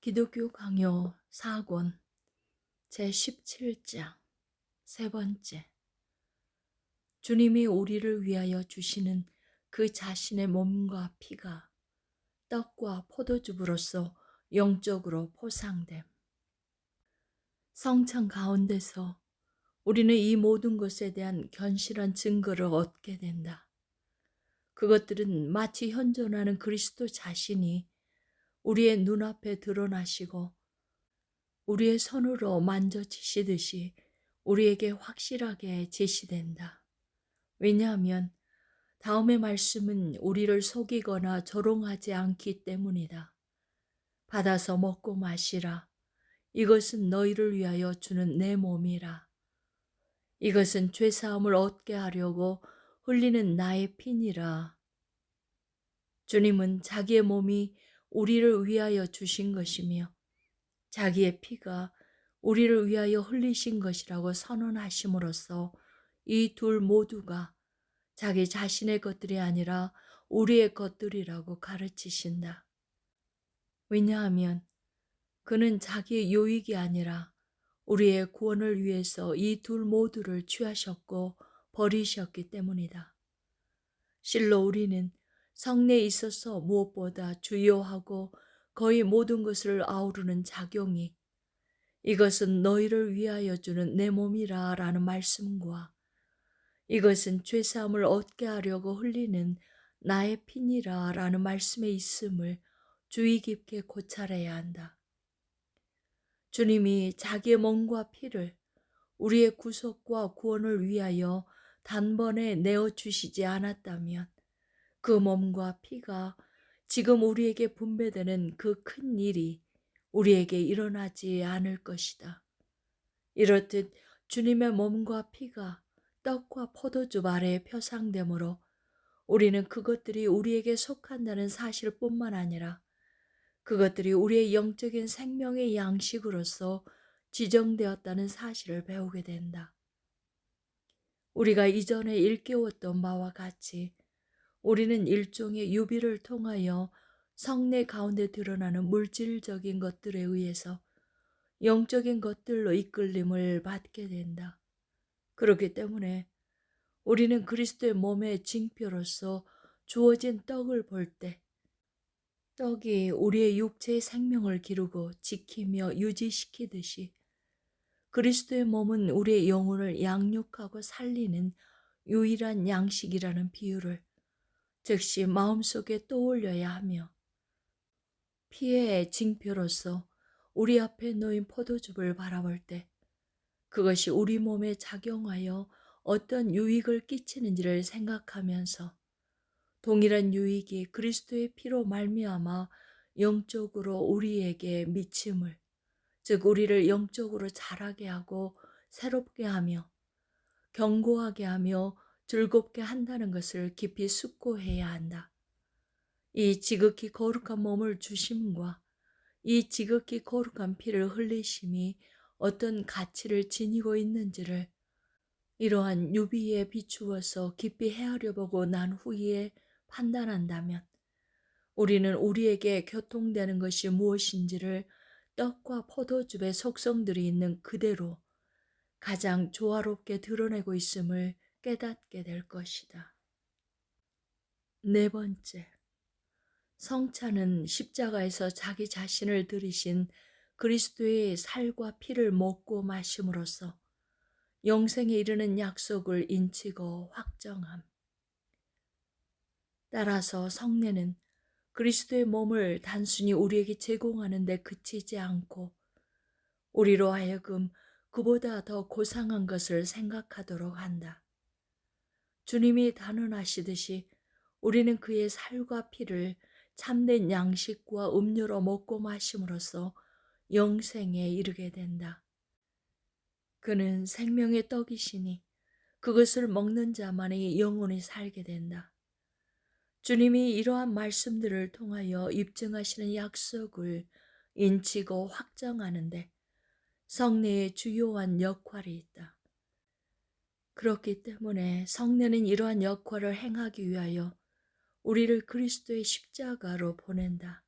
기독교 강요 4권 제17장 세 번째. 주님이 우리를 위하여 주시는 그 자신의 몸과 피가 떡과 포도즙으로서 영적으로 포상됨. 성찬 가운데서 우리는 이 모든 것에 대한 견실한 증거를 얻게 된다. 그것들은 마치 현존하는 그리스도 자신이 우리의 눈앞에 드러나시고 우리의 손으로 만져지시듯이 우리에게 확실하게 제시된다. 왜냐하면 다음의 말씀은 우리를 속이거나 조롱하지 않기 때문이다. 받아서 먹고 마시라. 이것은 너희를 위하여 주는 내 몸이라. 이것은 죄사함을 얻게 하려고 흘리는 나의 피니라. 주님은 자기의 몸이 우리를 위하여 주신 것이며 자기의 피가 우리를 위하여 흘리신 것이라고 선언하심으로써 이 둘 모두가 자기 자신의 것들이 아니라 우리의 것들이라고 가르치신다. 왜냐하면 그는 자기의 유익이 아니라 우리의 구원을 위해서 이 둘 모두를 취하셨고 버리셨기 때문이다. 실로 우리는 성내에 있어서 무엇보다 주요하고 거의 모든 것을 아우르는 작용이 이것은 너희를 위하여 주는 내 몸이라 라는 말씀과 이것은 죄사함을 얻게 하려고 흘리는 나의 피니라 라는 말씀에 있음을 주의 깊게 고찰해야 한다. 주님이 자기의 몸과 피를 우리의 구속과 구원을 위하여 단번에 내어주시지 않았다면 그 몸과 피가 지금 우리에게 분배되는 그 큰 일이 우리에게 일어나지 않을 것이다. 이렇듯 주님의 몸과 피가 떡과 포도즙 아래에 표상되므로 우리는 그것들이 우리에게 속한다는 사실뿐만 아니라 그것들이 우리의 영적인 생명의 양식으로서 지정되었다는 사실을 배우게 된다. 우리가 이전에 일깨웠던 바와 같이 우리는 일종의 유비를 통하여 성내 가운데 드러나는 물질적인 것들에 의해서 영적인 것들로 이끌림을 받게 된다. 그렇기 때문에 우리는 그리스도의 몸의 징표로서 주어진 떡을 볼 때 떡이 우리의 육체의 생명을 기르고 지키며 유지시키듯이 그리스도의 몸은 우리의 영혼을 양육하고 살리는 유일한 양식이라는 비유를 즉시 마음속에 떠올려야 하며 피의 징표로서 우리 앞에 놓인 포도즙을 바라볼 때 그것이 우리 몸에 작용하여 어떤 유익을 끼치는지를 생각하면서 동일한 유익이 그리스도의 피로 말미암아 영적으로 우리에게 미침을, 즉 우리를 영적으로 자라게 하고 새롭게 하며 견고하게 하며 즐겁게 한다는 것을 깊이 숙고해야 한다. 이 지극히 거룩한 몸을 주심과 이 지극히 거룩한 피를 흘리심이 어떤 가치를 지니고 있는지를 이러한 유비에 비추어서 깊이 헤아려보고 난 후에 판단한다면 우리는 우리에게 교통되는 것이 무엇인지를 떡과 포도즙의 속성들이 있는 그대로 가장 조화롭게 드러내고 있음을 깨닫게 될 것이다. 네 번째, 성찬은 십자가에서 자기 자신을 들이신 그리스도의 살과 피를 먹고 마심으로써 영생에 이르는 약속을 인치고 확정함. 따라서 성례는 그리스도의 몸을 단순히 우리에게 제공하는 데 그치지 않고 우리로 하여금 그보다 더 고상한 것을 생각하도록 한다. 주님이 단언하시듯이 우리는 그의 살과 피를 참된 양식과 음료로 먹고 마심으로써 영생에 이르게 된다. 그는 생명의 떡이시니 그것을 먹는 자만이 영원히 살게 된다. 주님이 이러한 말씀들을 통하여 입증하시는 약속을 인치고 확정하는데 성례의 주요한 역할이 있다. 그렇기 때문에 성례는 이러한 역할을 행하기 위하여 우리를 그리스도의 십자가로 보낸다.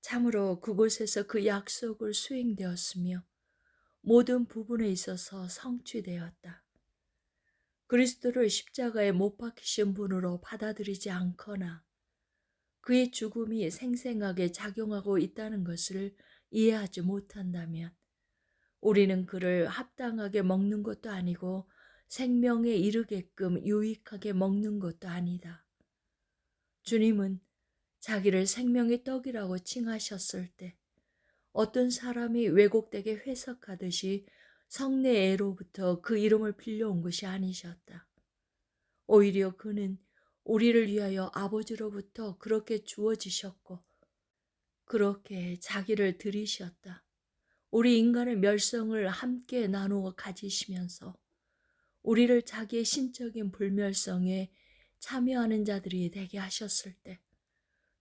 참으로 그곳에서 그 약속을 수행되었으며 모든 부분에 있어서 성취되었다. 그리스도를 십자가에 못 박히신 분으로 받아들이지 않거나 그의 죽음이 생생하게 작용하고 있다는 것을 이해하지 못한다면 우리는 그를 합당하게 먹는 것도 아니고 생명에 이르게끔 유익하게 먹는 것도 아니다. 주님은 자기를 생명의 떡이라고 칭하셨을 때 어떤 사람이 왜곡되게 해석하듯이 성내애로부터 그 이름을 빌려온 것이 아니셨다. 오히려 그는 우리를 위하여 아버지로부터 그렇게 주어지셨고 그렇게 자기를 들이셨다. 우리 인간의 멸성을 함께 나누어 가지시면서 우리를 자기의 신적인 불멸성에 참여하는 자들이 되게 하셨을 때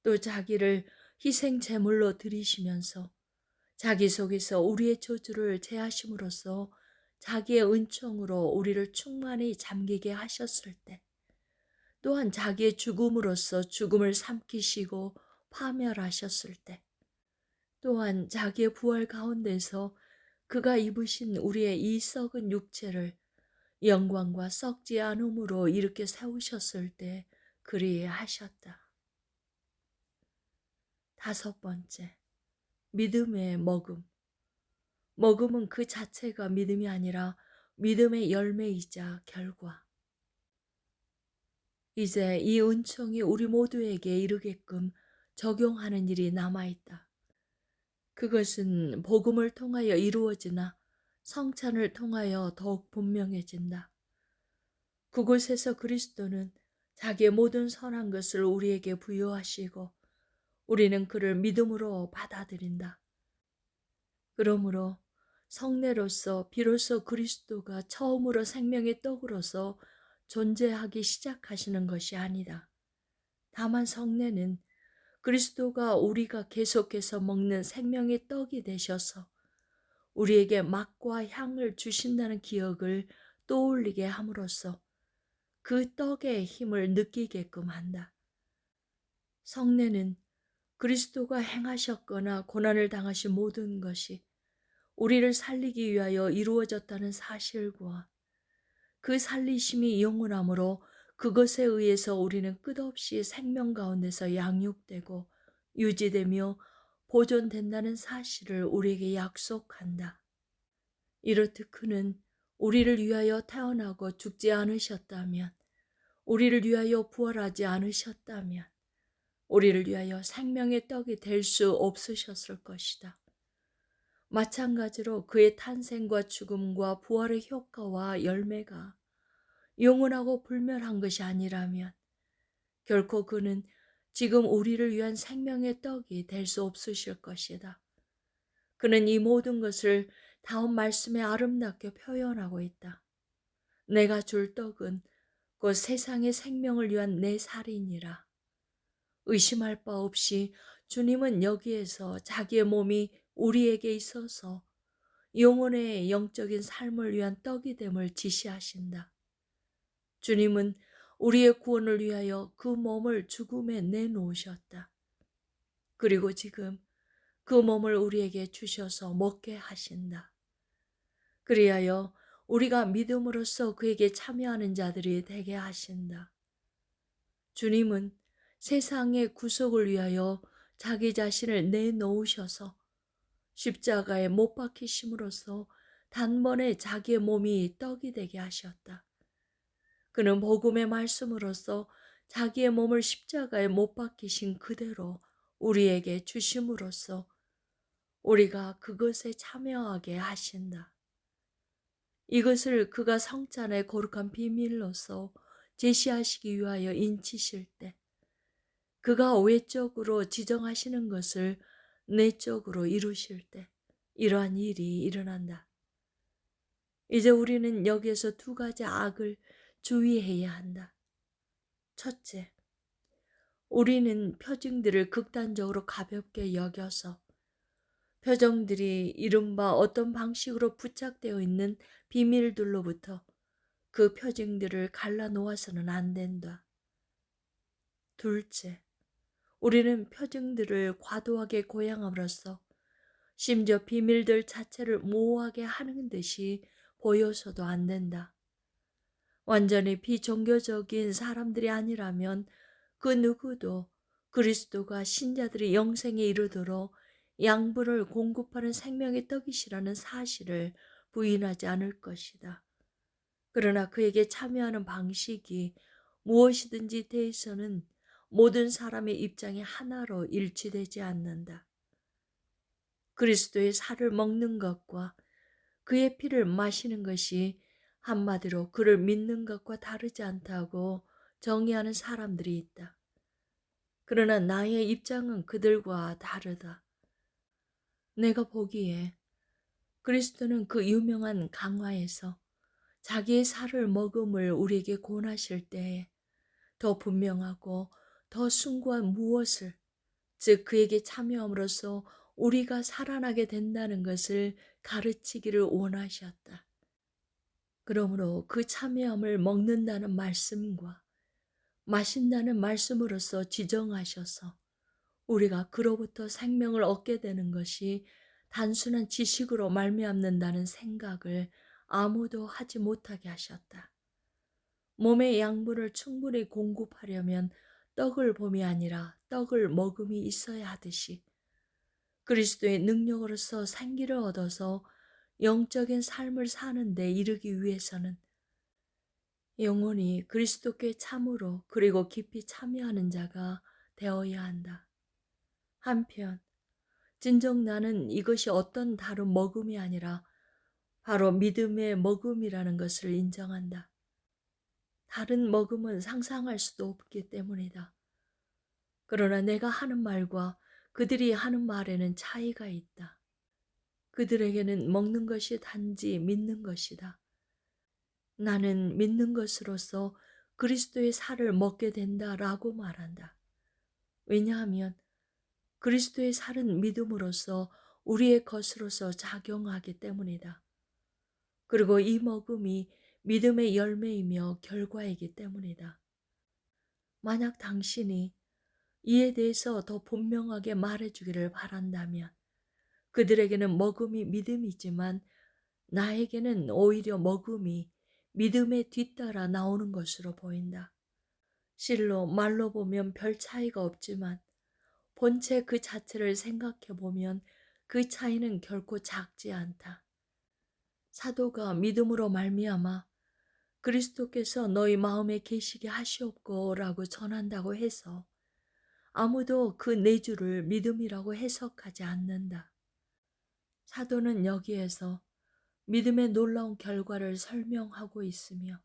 또 자기를 희생 제물로 드리시면서 자기 속에서 우리의 저주를 제하심으로써 자기의 은총으로 우리를 충만히 잠기게 하셨을 때 또한 자기의 죽음으로써 죽음을 삼키시고 파멸하셨을 때 또한 자기의 부활 가운데서 그가 입으신 우리의 이 썩은 육체를 영광과 썩지 않음으로 일으켜 세우셨을 때 그리하셨다. 다섯 번째, 믿음의 먹음. 먹음은 그 자체가 믿음이 아니라 믿음의 열매이자 결과. 이제 이 은총이 우리 모두에게 이르게끔 적용하는 일이 남아있다. 그것은 복음을 통하여 이루어지나 성찬을 통하여 더욱 분명해진다. 그곳에서 그리스도는 자기의 모든 선한 것을 우리에게 부여하시고 우리는 그를 믿음으로 받아들인다. 그러므로 성례로서 비로소 그리스도가 처음으로 생명의 떡으로서 존재하기 시작하시는 것이 아니다. 다만 성례는 그리스도가 우리가 계속해서 먹는 생명의 떡이 되셔서 우리에게 맛과 향을 주신다는 기억을 떠올리게 함으로써 그 떡의 힘을 느끼게끔 한다. 성례는 그리스도가 행하셨거나 고난을 당하신 모든 것이 우리를 살리기 위하여 이루어졌다는 사실과 그 살리심이 영원하므로 그것에 의해서 우리는 끝없이 생명 가운데서 양육되고 유지되며 보존된다는 사실을 우리에게 약속한다. 이렇듯 그는 우리를 위하여 태어나고 죽지 않으셨다면, 우리를 위하여 부활하지 않으셨다면, 우리를 위하여 생명의 떡이 될 수 없으셨을 것이다. 마찬가지로 그의 탄생과 죽음과 부활의 효과와 열매가 영원하고 불멸한 것이 아니라면 결코 그는 지금 우리를 위한 생명의 떡이 될 수 없으실 것이다. 그는 이 모든 것을 다음 말씀에 아름답게 표현하고 있다. 내가 줄 떡은 곧 세상의 생명을 위한 내 살이니라. 의심할 바 없이 주님은 여기에서 자기의 몸이 우리에게 있어서 영혼의 영적인 삶을 위한 떡이 됨을 지시하신다. 주님은 우리의 구원을 위하여 그 몸을 죽음에 내놓으셨다. 그리고 지금 그 몸을 우리에게 주셔서 먹게 하신다. 그리하여 우리가 믿음으로써 그에게 참여하는 자들이 되게 하신다. 주님은 세상의 구속을 위하여 자기 자신을 내놓으셔서 십자가에 못 박히심으로써 단번에 자기의 몸이 떡이 되게 하셨다. 그는 복음의 말씀으로써 자기의 몸을 십자가에 못 박히신 그대로 우리에게 주심으로써 우리가 그것에 참여하게 하신다. 이것을 그가 성찬의 거룩한 비밀로서 제시하시기 위하여 인치실 때 그가 외적으로 지정하시는 것을 내적으로 이루실 때 이러한 일이 일어난다. 이제 우리는 여기에서 두 가지 악을 주의해야 한다. 첫째, 우리는 표징들을 극단적으로 가볍게 여겨서 표정들이 이른바 어떤 방식으로 부착되어 있는 비밀들로부터 그 표징들을 갈라놓아서는 안 된다. 둘째, 우리는 표징들을 과도하게 고양함으로써 심지어 비밀들 자체를 모호하게 하는 듯이 보여서도 안 된다. 완전히 비종교적인 사람들이 아니라면 그 누구도 그리스도가 신자들이 영생에 이르도록 양분을 공급하는 생명의 떡이시라는 사실을 부인하지 않을 것이다. 그러나 그에게 참여하는 방식이 무엇이든지 대해서는 모든 사람의 입장이 하나로 일치되지 않는다. 그리스도의 살을 먹는 것과 그의 피를 마시는 것이 한마디로 그를 믿는 것과 다르지 않다고 정의하는 사람들이 있다. 그러나 나의 입장은 그들과 다르다. 내가 보기에 그리스도는 그 유명한 강화에서 자기의 살을 먹음을 우리에게 권하실 때에 더 분명하고 더 숭고한 무엇을, 즉 그에게 참여함으로써 우리가 살아나게 된다는 것을 가르치기를 원하셨다. 그러므로 그 참여함을 먹는다는 말씀과 마신다는 말씀으로써 지정하셔서 우리가 그로부터 생명을 얻게 되는 것이 단순한 지식으로 말미암는다는 생각을 아무도 하지 못하게 하셨다. 몸의 양분을 충분히 공급하려면 떡을 봄이 아니라 떡을 먹음이 있어야 하듯이 그리스도의 능력으로서 생기를 얻어서 영적인 삶을 사는 데 이르기 위해서는 영혼이 그리스도께 참으로 그리고 깊이 참여하는 자가 되어야 한다. 한편 진정 나는 이것이 어떤 다른 먹음이 아니라 바로 믿음의 먹음이라는 것을 인정한다. 다른 먹음은 상상할 수도 없기 때문이다. 그러나 내가 하는 말과 그들이 하는 말에는 차이가 있다. 그들에게는 먹는 것이 단지 믿는 것이다. 나는 믿는 것으로서 그리스도의 살을 먹게 된다라고 말한다. 왜냐하면 그리스도의 살은 믿음으로써 우리의 것으로서 작용하기 때문이다. 그리고 이 먹음이 믿음의 열매이며 결과이기 때문이다. 만약 당신이 이에 대해서 더 분명하게 말해주기를 바란다면 그들에게는 먹음이 믿음이지만 나에게는 오히려 먹음이 믿음에 뒤따라 나오는 것으로 보인다. 실로 말로 보면 별 차이가 없지만 본체 그 자체를 생각해 보면 그 차이는 결코 작지 않다. 사도가 믿음으로 말미암아 그리스도께서 너희 마음에 계시게 하시옵고라고 전한다고 해서 아무도 그 내주를 믿음이라고 해석하지 않는다. 사도는 여기에서 믿음의 놀라운 결과를 설명하고 있으며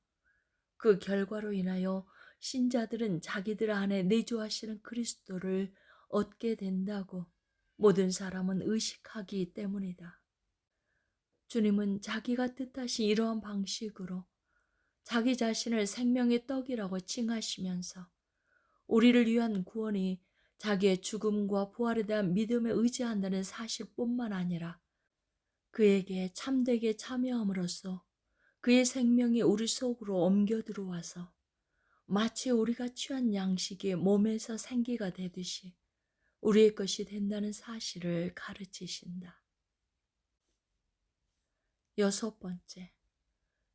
그 결과로 인하여 신자들은 자기들 안에 내주하시는 그리스도를 얻게 된다고 모든 사람은 의식하기 때문이다. 주님은 자기가 뜻하신 이러한 방식으로 자기 자신을 생명의 떡이라고 칭하시면서 우리를 위한 구원이 자기의 죽음과 부활에 대한 믿음에 의지한다는 사실뿐만 아니라 그에게 참되게 참여함으로써 그의 생명이 우리 속으로 옮겨 들어와서 마치 우리가 취한 양식이 몸에서 생기가 되듯이 우리의 것이 된다는 사실을 가르치신다. 여섯 번째,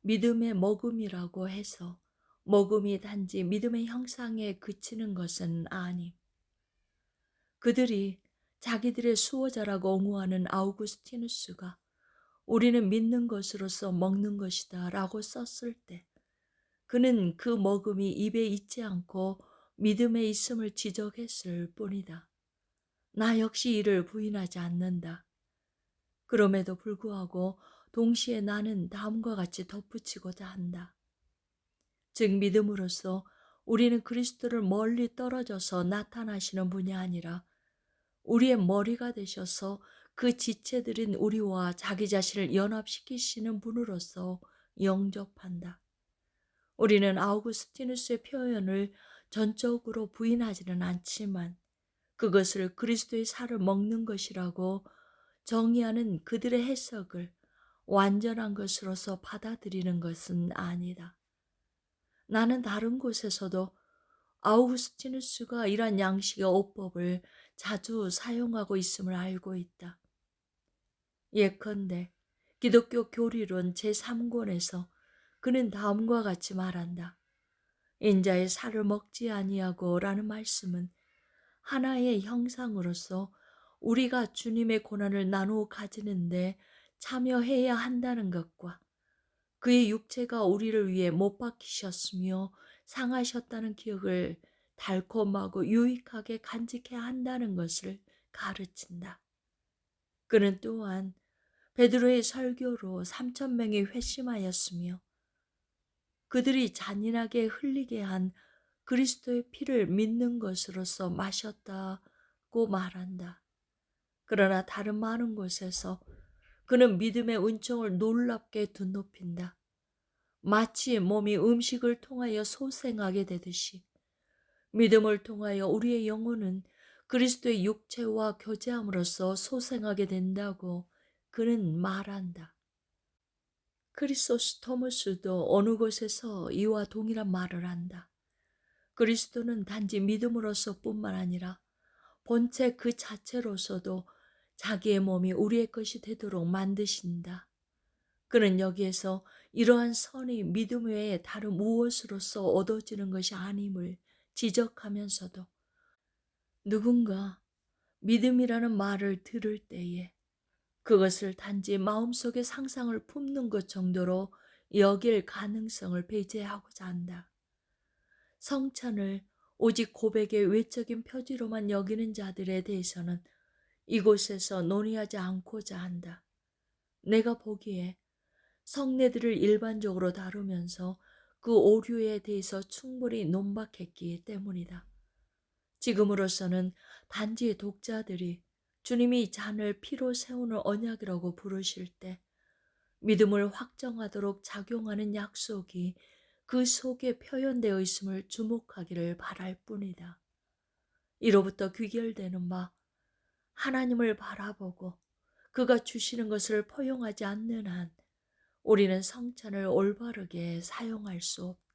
믿음의 먹음이라고 해서 먹음이 단지 믿음의 형상에 그치는 것은 아님. 그들이 자기들의 수호자라고 옹호하는 아우구스티누스가 우리는 믿는 것으로서 먹는 것이다 라고 썼을 때 그는 그 먹음이 입에 있지 않고 믿음에 있음을 지적했을 뿐이다. 나 역시 이를 부인하지 않는다. 그럼에도 불구하고 동시에 나는 다음과 같이 덧붙이고자 한다. 즉 믿음으로써 우리는 그리스도를 멀리 떨어져서 나타나시는 분이 아니라 우리의 머리가 되셔서 그 지체들인 우리와 자기 자신을 연합시키시는 분으로서 영접한다. 우리는 아우구스티누스의 표현을 전적으로 부인하지는 않지만 그것을 그리스도의 살을 먹는 것이라고 정의하는 그들의 해석을 완전한 것으로서 받아들이는 것은 아니다. 나는 다른 곳에서도 아우구스티누스가 이러한 양식의 어법을 자주 사용하고 있음을 알고 있다. 예컨대 기독교 교리론 제3권에서 그는 다음과 같이 말한다. 인자의 살을 먹지 아니하고 라는 말씀은 하나의 형상으로서 우리가 주님의 고난을 나누어 가지는데 참여해야 한다는 것과 그의 육체가 우리를 위해 못 박히셨으며 상하셨다는 기억을 달콤하고 유익하게 간직해야 한다는 것을 가르친다. 그는 또한 베드로의 설교로 3,000명이 회심하였으며 그들이 잔인하게 흘리게 한 그리스도의 피를 믿는 것으로서 마셨다고 말한다. 그러나 다른 많은 곳에서 그는 믿음의 은총을 놀랍게 드높인다. 마치 몸이 음식을 통하여 소생하게 되듯이 믿음을 통하여 우리의 영혼은 그리스도의 육체와 교제함으로써 소생하게 된다고 그는 말한다. 크리소스토무스도 어느 곳에서 이와 동일한 말을 한다. 그리스도는 단지 믿음으로서 뿐만 아니라 본체 그 자체로서도 자기의 몸이 우리의 것이 되도록 만드신다. 그는 여기에서 이러한 선이 믿음 외에 다른 무엇으로서 얻어지는 것이 아님을 지적하면서도 누군가 믿음이라는 말을 들을 때에 그것을 단지 마음속의 상상을 품는 것 정도로 여길 가능성을 배제하고자 한다. 성찬을 오직 고백의 외적인 표지로만 여기는 자들에 대해서는 이곳에서 논의하지 않고자 한다. 내가 보기에 성례들을 일반적으로 다루면서 그 오류에 대해서 충분히 논박했기 때문이다. 지금으로서는 단지 독자들이 주님이 잔을 피로 세우는 언약이라고 부르실 때 믿음을 확정하도록 작용하는 약속이 그 속에 표현되어 있음을 주목하기를 바랄 뿐이다. 이로부터 귀결되는 바 하나님을 바라보고 그가 주시는 것을 포용하지 않는 한 우리는 성찬을 올바르게 사용할 수 없다.